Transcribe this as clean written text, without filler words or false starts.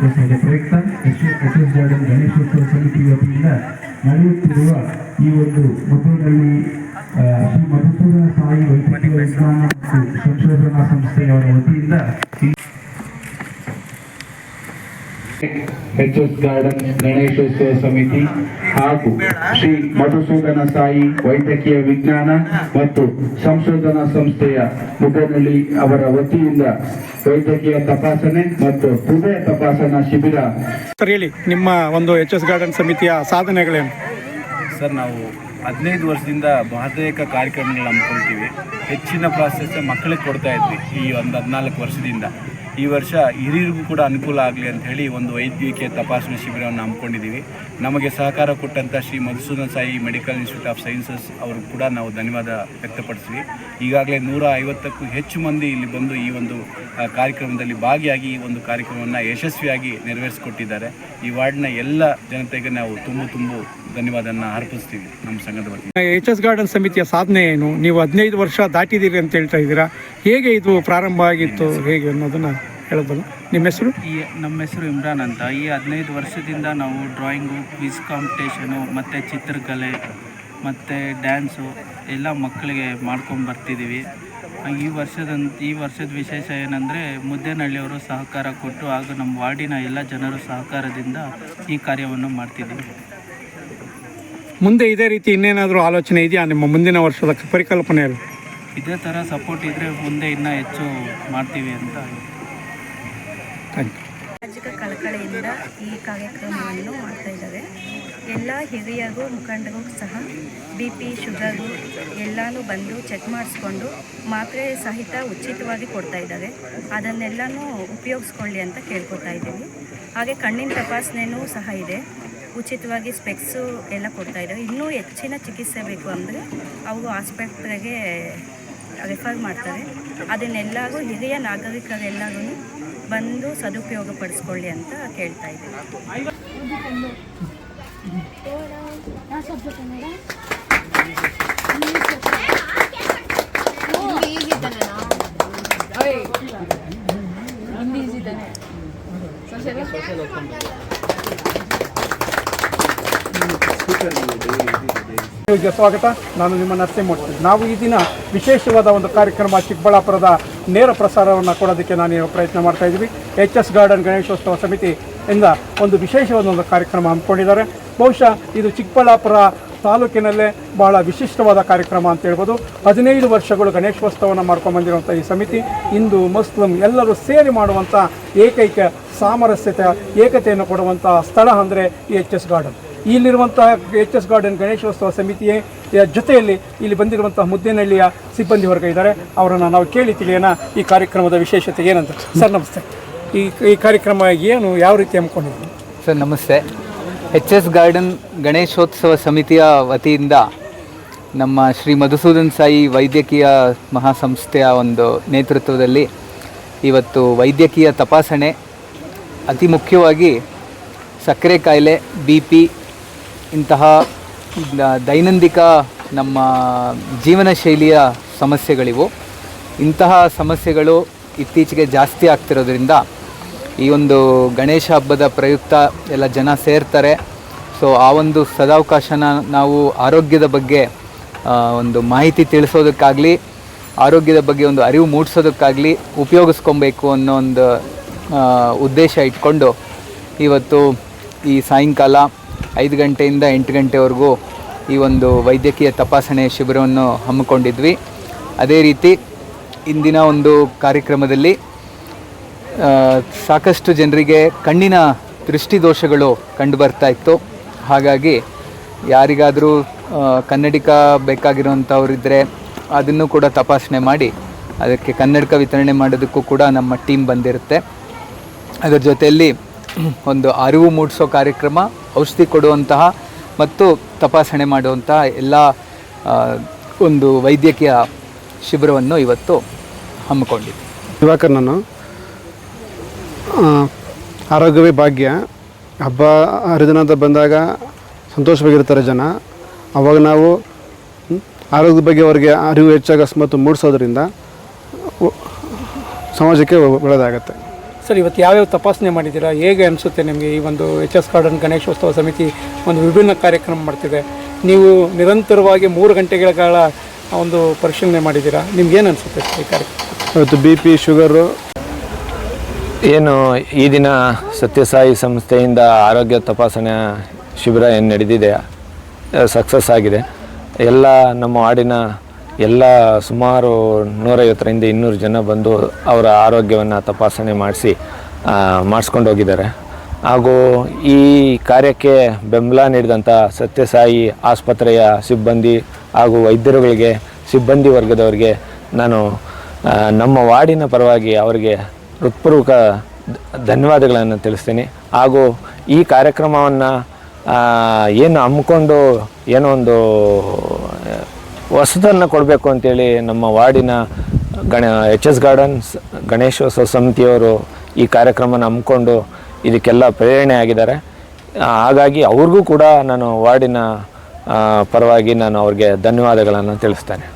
ಘೋಷಣೆ ಪ್ರಯುಕ್ತ ಎಚ್.ಎಸ್. ಗಾರ್ಡನ್ ಗಣೇಶೋತ್ಸವ ಸಮಿತಿ ವತಿಯಿಂದ ನಡೆಯುತ್ತಿರುವ ಈ ಒಂದು ಮದ್ದೂರಿನಲ್ಲಿ ಶ್ರೀ ಮಧುಸೂದನ ಸಾಯಿ ವೈದ್ಯಕೀಯ ವಿಜ್ಞಾನ ಮತ್ತು ಸಂಶೋಧನಾ ಸಂಸ್ಥೆಯ ವತಿಯಿಂದ ಎಚ್.ಎಸ್. ಗಾರ್ಡನ್ ಗಣೇಶೋತ್ಸವ ಸಮಿತಿ ಹಾಗೂ ಶ್ರೀ ಮಧುಸೂದನ ಸಾಯಿ ವೈದ್ಯಕೀಯ ವಿಜ್ಞಾನ ಮತ್ತು ಸಂಶೋಧನಾ ಸಂಸ್ಥೆಯ ಮುದ್ದನಹಳ್ಳಿ ಅವರ ವತಿಯಿಂದ ವೈದ್ಯಕೀಯ ತಪಾಸಣೆ ಮತ್ತು ಹೃದಯ ತಪಾಸಣಾ ಶಿಬಿರ. ಸರ್ ಹೇಳಿ, ನಿಮ್ಮ ಒಂದು ಎಚ್.ಎಸ್. ಗಾರ್ಡನ್ ಸಮಿತಿಯ ಸಾಧನೆಗಳೇನು? ಸರ್, ನಾವು 15 ವರ್ಷದಿಂದ ಬಹುತೇಕ ಕಾರ್ಯಕ್ರಮಗಳನ್ನ ಹಮ್ಮಿಕೊಳ್ತೀವಿ. ಹೆಚ್ಚಿನ ಪ್ರಾಶಸ್ತ್ಯ ಮಕ್ಕಳಿಗೆ ಕೊಡ್ತಾ ಇದ್ವಿ ಈ ಒಂದು 14 ವರ್ಷದಿಂದ. ಈ ವರ್ಷ ಹಿರಿಯರಿಗೂ ಕೂಡ ಅನುಕೂಲ ಆಗಲಿ ಅಂತ ಹೇಳಿ ಒಂದು ವೈದ್ಯಕೀಯ ತಪಾಸಣೆ ಶಿಬಿರವನ್ನು ಹಮ್ಮಿಕೊಂಡಿದ್ದೀವಿ. ನಮಗೆ ಸಹಕಾರ ಕೊಟ್ಟಂಥ Shri Madhusudana Sai medical institute of sciences ಅವರು ಕೂಡ ನಾವು ಧನ್ಯವಾದ ವ್ಯಕ್ತಪಡಿಸ್ತೀವಿ. ಈಗಾಗಲೇ 150ಕ್ಕೂ ಹೆಚ್ಚು ಮಂದಿ ಇಲ್ಲಿ ಬಂದು ಈ ಒಂದು ಕಾರ್ಯಕ್ರಮದಲ್ಲಿ ಭಾಗಿಯಾಗಿ ಈ ಒಂದು ಕಾರ್ಯಕ್ರಮವನ್ನು ಯಶಸ್ವಿಯಾಗಿ ನೆರವೇರಿಸಿಕೊಟ್ಟಿದ್ದಾರೆ. ಈ ವಾರ್ಡ್ನ ಎಲ್ಲ ಜನತೆಗೆ ನಾವು ತುಂಬ ಧನ್ಯವಾದವನ್ನು ಅರ್ಪಿಸ್ತೀವಿ ನಮ್ಮ ಸಂಘದ ವತಿಯಿಂದ. ಎಚ್.ಎಸ್. ಗಾರ್ಡನ್ ಸಮಿತಿಯ ಸಾಧನೆ ಏನು? ನೀವು 15 ವರ್ಷ ದಾಟಿದ್ದೀರಿ ಅಂತ ಹೇಳ್ತಾ ಇದ್ದೀರಾ. ಹೇಗೆ ಇದು ಪ್ರಾರಂಭ ಆಗಿತ್ತು, ಹೇಗೆ ಅನ್ನೋದನ್ನು ಹೇಳ್ಬೋದು. ನಿಮ್ಮ ಹೆಸರು? ನಮ್ಮ ಹೆಸರು ಇಮ್ರಾನ್ ಅಂತ. ಈ 15 ವರ್ಷದಿಂದ ನಾವು ಡ್ರಾಯಿಂಗು, ಕ್ವಿಜ್ ಕಾಂಪಿಟೇಷನು ಮತ್ತು ಚಿತ್ರಕಲೆ ಮತ್ತು ಡ್ಯಾನ್ಸು ಎಲ್ಲ ಮಕ್ಕಳಿಗೆ ಮಾಡ್ಕೊಂಡು ಬರ್ತಿದ್ದೀವಿ. ಈ ವರ್ಷದ ವಿಶೇಷ ಏನಂದರೆ ಮುದ್ದೇನಹಳ್ಳಿಯವರು ಸಹಕಾರ ಕೊಟ್ಟು ಹಾಗೂ ನಮ್ಮ ವಾರ್ಡಿನ ಎಲ್ಲ ಜನರ ಸಹಕಾರದಿಂದ ಈ ಕಾರ್ಯವನ್ನು ಮಾಡ್ತಿದ್ದೀವಿ. ಮುಂದೆ ಇದೇ ರೀತಿ ಇನ್ನೇನಾದರೂ ಆಲೋಚನೆ ಇದೆಯಾ ನಿಮ್ಮ ಮುಂದಿನ ವರ್ಷದ ಪರಿಕಲ್ಪನೆಯಲ್ಲಿ? ಇದೇ ಥರ ಸಪೋರ್ಟ್ ಇದ್ದರೆ ಮುಂದೆ ಇನ್ನೂ ಹೆಚ್ಚು ಮಾಡ್ತೀವಿ ಅಂತ. ಸಾಮಾಜಿಕ ಕಳಕಳಿಯಿಂದ ಈ ಕಾರ್ಯಕ್ರಮವನ್ನು ಮಾಡ್ತಾ ಇದ್ದಾರೆ. ಎಲ್ಲ ಹಿರಿಯರಿಗೂ ಮುಖಂಡರಿಗೂ ಸಹ BP, ಶುಗರು ಎಲ್ಲನೂ ಬಂದು ಚೆಕ್ ಮಾಡಿಸ್ಕೊಂಡು ಮಾತ್ರೆ ಸಹಿತ ಉಚಿತವಾಗಿ ಕೊಡ್ತಾ ಇದ್ದಾರೆ. ಅದನ್ನೆಲ್ಲನೂ ಉಪಯೋಗಿಸ್ಕೊಳ್ಳಿ ಅಂತ ಕೇಳ್ಕೊತಾ ಇದ್ದೀವಿ. ಹಾಗೆ ಕಣ್ಣಿನ ತಪಾಸಣೆಯೂ ಸಹ ಇದೆ. ಉಚಿತವಾಗಿ ಸ್ಪೆಕ್ಸು ಎಲ್ಲ ಕೊಡ್ತಾ ಇದ್ದಾರೆ. ಇನ್ನೂ ಹೆಚ್ಚಿನ ಚಿಕಿತ್ಸೆ ಬೇಕು ಅಂದರೆ ಅವು ಆಸ್ಪತ್ರೆಗೆ ರೆಫರ್ ಮಾಡ್ತಾರೆ. ಅದನ್ನೆಲ್ಲರೂ ಹಿರಿಯ ನಾಗರಿಕರೆಲ್ಲರೂ ಬಂದು ಸದುಪಯೋಗ ಪಡಿಸ್ಕೊಳ್ಳಿ ಅಂತ ಕೇಳ್ತಾ ಇದ್ದೀವಿ. ಸ್ವಾಗತ. ನಾನು ನಿಮ್ಮ ನರಸಿಂಹಮೂರ್ತಿ. ನಾವು ಈ ದಿನ ವಿಶೇಷವಾದ ಒಂದು ಕಾರ್ಯಕ್ರಮ ಚಿಕ್ಕಬಳ್ಳಾಪುರದ ನೇರ ಪ್ರಸಾರವನ್ನು ಕೊಡೋದಕ್ಕೆ ನಾನು ಪ್ರಯತ್ನ ಮಾಡ್ತಾ ಇದ್ದೀವಿ. ಎಚ್.ಎಸ್. ಗಾರ್ಡನ್ ಗಣೇಶೋತ್ಸವ ಸಮಿತಿಯಿಂದ ಒಂದು ವಿಶೇಷವಾದ ಒಂದು ಕಾರ್ಯಕ್ರಮ ಹಮ್ಮಿಕೊಂಡಿದ್ದಾರೆ. ಬಹುಶಃ ಇದು ಚಿಕ್ಕಬಳ್ಳಾಪುರ ತಾಲೂಕಿನಲ್ಲೇ ಬಹಳ ವಿಶಿಷ್ಟವಾದ ಕಾರ್ಯಕ್ರಮ ಅಂತ ಹೇಳ್ಬೋದು. 15 ವರ್ಷಗಳು ಗಣೇಶೋತ್ಸವವನ್ನು ಮಾಡ್ಕೊಂಡ್ಬಂದಿರುವಂಥ ಈ ಸಮಿತಿ ಹಿಂದೂ ಮುಸ್ಲಿಂ ಎಲ್ಲರೂ ಸೇರಿ ಮಾಡುವಂಥ ಏಕೈಕ ಸಾಮರಸ್ಯತೆ, ಏಕತೆಯನ್ನು ಕೊಡುವಂಥ ಸ್ಥಳ ಅಂದರೆ ಈ ಎಚ್.ಎಸ್. ಗಾರ್ಡನ್. ಇಲ್ಲಿರುವಂತಹ ಎಚ್.ಎಸ್. ಗಾರ್ಡನ್ ಗಣೇಶೋತ್ಸವ ಸಮಿತಿಯ ಜೊತೆಯಲ್ಲಿ ಇಲ್ಲಿ ಬಂದಿರುವಂತಹ ಮುದ್ದೇನಹಳ್ಳಿಯ ಸಿಬ್ಬಂದಿ ವರ್ಗ ಇದ್ದಾರೆ. ಅವರನ್ನು ನಾವು ಕೇಳಿ ತಿಳಿಯೋಣ ಈ ಕಾರ್ಯಕ್ರಮದ ವಿಶೇಷತೆ ಏನಂತ. ಸರ್ ನಮಸ್ತೆ. ಈ ಕಾರ್ಯಕ್ರಮ ಏನು, ಯಾವ ರೀತಿ ಹಮ್ಮಿಕೊಂಡಿದ್ದೀವಿ? ಸರ್ ನಮಸ್ತೆ. ಎಚ್.ಎಸ್. ಗಾರ್ಡನ್ ಗಣೇಶೋತ್ಸವ ಸಮಿತಿಯ ವತಿಯಿಂದ ನಮ್ಮ ಶ್ರೀ ಮಧುಸೂದನ್ ಸಾಯಿ ವೈದ್ಯಕೀಯ ಮಹಾಸಂಸ್ಥೆಯ ಒಂದು ನೇತೃತ್ವದಲ್ಲಿ ಇವತ್ತು ವೈದ್ಯಕೀಯ ತಪಾಸಣೆ, ಅತಿ ಮುಖ್ಯವಾಗಿ ಸಕ್ಕರೆ ಕಾಯಿಲೆ, BP ಇಂತಹ ದೈನಂದಿನ ನಮ್ಮ ಜೀವನ ಶೈಲಿಯ ಸಮಸ್ಯೆಗಳಿವು. ಇಂತಹ ಸಮಸ್ಯೆಗಳು ಇತ್ತೀಚೆಗೆ ಜಾಸ್ತಿ ಆಗ್ತಿರೋದ್ರಿಂದ ಈ ಒಂದು ಗಣೇಶ ಹಬ್ಬದ ಪ್ರಯುಕ್ತ ಎಲ್ಲ ಜನ ಸೇರ್ತಾರೆ. ಸೊ ಆ ಒಂದು ಸದಾವಕಾಶನ ನಾವು ಆರೋಗ್ಯದ ಬಗ್ಗೆ ಒಂದು ಮಾಹಿತಿ ತಿಳಿಸೋದಕ್ಕಾಗಲಿ, ಆರೋಗ್ಯದ ಬಗ್ಗೆ ಒಂದು ಅರಿವು ಮೂಡಿಸೋದಕ್ಕಾಗಲಿ ಉಪಯೋಗಿಸ್ಕೊಬೇಕು ಅನ್ನೋ ಒಂದು ಉದ್ದೇಶ ಇಟ್ಕೊಂಡು ಇವತ್ತು ಈ ಸಾಯಂಕಾಲ 5 ಗಂಟೆಯಿಂದ 8 ಗಂಟೆವರೆಗೂ ಈ ಒಂದು ವೈದ್ಯಕೀಯ ತಪಾಸಣೆ ಶಿಬಿರವನ್ನು ಹಮ್ಮಿಕೊಂಡಿದ್ವಿ. ಅದೇ ರೀತಿ ಇಂದಿನ ಒಂದು ಕಾರ್ಯಕ್ರಮದಲ್ಲಿ ಸಾಕಷ್ಟು ಜನರಿಗೆ ಕಣ್ಣಿನ ದೃಷ್ಟಿದೋಷಗಳು ಕಂಡುಬರ್ತಾ ಇತ್ತು. ಹಾಗಾಗಿ ಯಾರಿಗಾದರೂ ಕನ್ನಡಕ ಬೇಕಾಗಿರುವಂಥವ್ರಿದ್ದರೆ ಅದನ್ನು ಕೂಡ ತಪಾಸಣೆ ಮಾಡಿ ಅದಕ್ಕೆ ಕನ್ನಡಕ ವಿತರಣೆ ಮಾಡೋದಕ್ಕೂ ಕೂಡ ನಮ್ಮ ಟೀಮ್ ಬಂದಿರುತ್ತೆ. ಅದರ ಜೊತೆಯಲ್ಲಿ ಒಂದು ಅರಿವು ಮೂಡಿಸೋ ಕಾರ್ಯಕ್ರಮ, ಔಷಧಿ ಕೊಡುವಂತಹ ಮತ್ತು ತಪಾಸಣೆ ಮಾಡುವಂತಹ ಎಲ್ಲ ಒಂದು ವೈದ್ಯಕೀಯ ಶಿಬಿರವನ್ನು ಇವತ್ತು ಹಮ್ಮಿಕೊಂಡಿದ್ದೆ. ದಿವಾಕರ್, ನಾನು ಆರೋಗ್ಯವೇ ಭಾಗ್ಯ. ಹಬ್ಬ ಹರಿದಿನ ಅಂತ ಬಂದಾಗ ಸಂತೋಷವಾಗಿರ್ತಾರೆ ಜನ. ಅವಾಗ ನಾವು ಆರೋಗ್ಯದ ಬಗ್ಗೆ ಅವರಿಗೆ ಅರಿವು ಹೆಚ್ಚಾಗಿ ಅಕಸ್ಮಾತ್ ಮೂಡಿಸೋದ್ರಿಂದ ಸಮಾಜಕ್ಕೆ ಒಳ್ಳೆಯದಾಗತ್ತೆ. ಸರ್, ಇವತ್ತು ಯಾವ್ಯಾವ ತಪಾಸಣೆ ಮಾಡಿದ್ದೀರಾ? ಹೇಗೆ ಅನಿಸುತ್ತೆ ನಿಮಗೆ ಈ ಒಂದು HS ಗಾರ್ಡನ್ ಗಣೇಶೋತ್ಸವ ಸಮಿತಿ ಒಂದು ವಿಭಿನ್ನ ಕಾರ್ಯಕ್ರಮ ಮಾಡ್ತಿದೆ? ನೀವು ನಿರಂತರವಾಗಿ 3 ಗಂಟೆಗಳ ಕಾಲ ಒಂದು ಪರಿಶೀಲನೆ ಮಾಡಿದ್ದೀರಾ. ನಿಮ್ಗೇನು ಅನಿಸುತ್ತೆ ಈ ಕಾರ್ಯಕ್ರಮ? ಇವತ್ತು BP, ಶುಗರು ಏನು ಈ ದಿನ ಸತ್ಯಸಾಯಿ ಸಂಸ್ಥೆಯಿಂದ ಆರೋಗ್ಯ ತಪಾಸಣೆ ಶಿಬಿರ ಏನು ನಡೆದಿದೆ ಸಕ್ಸಸ್ ಆಗಿದೆ. ಎಲ್ಲ ನಮ್ಮ ವಾರ್ಡಿನ ಎಲ್ಲ ಸುಮಾರು 150ರಿಂದ 200 ಜನ ಬಂದು ಅವರ ಆರೋಗ್ಯವನ್ನು ತಪಾಸಣೆ ಮಾಡಿಸ್ಕೊಂಡು ಹೋಗಿದ್ದಾರೆ. ಹಾಗೂ ಈ ಕಾರ್ಯಕ್ಕೆ ಬೆಂಬಲ ನೀಡಿದಂಥ ಸತ್ಯಸಾಯಿ ಆಸ್ಪತ್ರೆಯ ಸಿಬ್ಬಂದಿ ಹಾಗೂ ವೈದ್ಯರುಗಳಿಗೆ, ಸಿಬ್ಬಂದಿ ವರ್ಗದವರಿಗೆ ನಾನು ನಮ್ಮ ವಾರ್ಡಿನ ಪರವಾಗಿ ಅವರಿಗೆ ಹೃತ್ಪೂರ್ವಕ ಧನ್ಯವಾದಗಳನ್ನು ತಿಳಿಸ್ತೀನಿ. ಹಾಗೂ ಈ ಕಾರ್ಯಕ್ರಮವನ್ನು ಏನು ಹಮ್ಮಿಕೊಂಡು ಏನೋ ಒಂದು ಹೊಸದನ್ನು ಕೊಡಬೇಕು ಅಂತೇಳಿ ನಮ್ಮ ವಾರ್ಡಿನ HS ಗಾರ್ಡನ್ಸ್ ಗಣೇಶೋತ್ಸವ ಸಮಿತಿಯವರು ಈ ಕಾರ್ಯಕ್ರಮನ ಹಮ್ಮಿಕೊಂಡು ಇದಕ್ಕೆಲ್ಲ ಪ್ರೇರಣೆ ಆಗಿದ್ದಾರೆ. ಹಾಗಾಗಿ ಅವ್ರಿಗೂ ಕೂಡ ನಾನು ವಾರ್ಡಿನ ಪರವಾಗಿ ನಾನು ಅವ್ರಿಗೆ ಧನ್ಯವಾದಗಳನ್ನು ತಿಳಿಸ್ತೇನೆ.